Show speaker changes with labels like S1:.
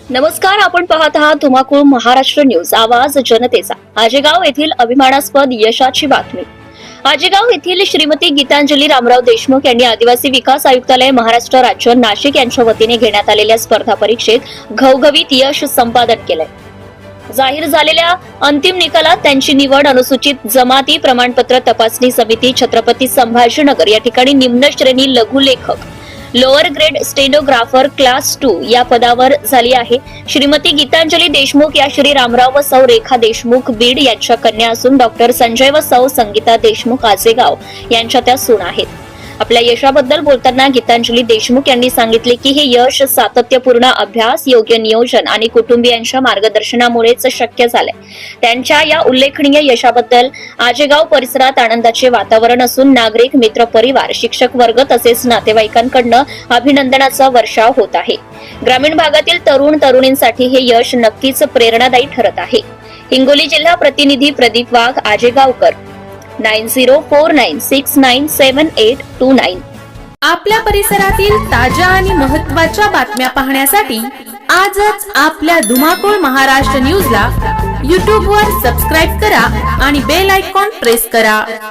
S1: नमस्कार, आपण पाहत आहात धुमाकूळ महाराष्ट्र न्यूज, आवाज जनतेचा। आजेगाव येथील अभिमानास्पद यशाची बातमी। आजेगाव येथील श्रीमती गीतांजली रामराव देशमुख यांनी आदिवासी विकास आयुक्तालय महाराष्ट्र राज्य नाशिक यांच्या वतीने घेण्यात आलेल्या स्पर्धा परीक्षेत घवघवीत यश संपादन केलंय। जाहीर झालेल्या अंतिम निकालात त्यांची निवड अनुसूचित जमाती प्रमाणपत्र तपासणी समिती छत्रपती संभाजीनगर या ठिकाणी निम्न श्रेणी लघुलेखक लोअर ग्रेड स्टेनोग्राफर क्लास 2 या पदावर झाली आहे। श्रीमती गीतांजली देशमुख या श्री रामराव व सौ रेखा देशमुख बीड यांच्या कन्या असून डॉक्टर संजय व सौ संगीता देशमुख आजेगाव यांच्या त्या सून आहेत। आपल्या यशाबद्दल बोलताना गीतांजली देशमुख यांनी सांगितले की हे यश सातत्यपूर्ण अभ्यास, योग्य नियोजन आणि कुटुंबियांच्या मार्गदर्शनामुळेच शक्य झाले। त्यांच्या या उल्लेखनीय यशाबद्दल आजेगाव परिसरात आनंदाचे वातावरण असून नागरिक, मित्र परिवार, शिक्षक वर्ग तसेच नातेवाईकांकडून अभिनंदनाचा वर्षाव होत आहे। ग्रामीण भागातील तरुण तरुणींसाठी हे यश नक्कीच प्रेरणादायी ठरत आहे। हिंगोली जिल्हा प्रतिनिधी प्रदीप वाघ, आजेगावकर, 9049697829।
S2: आपल्या परिसरातील ताज्या आणि महत्त्वाच्या बातम्या पाहण्यासाठी आजच आपल्या धुमाकूळ महाराष्ट्र न्यूजला YouTube वर सबस्क्राइब करा आणि बेल आयकॉन प्रेस करा।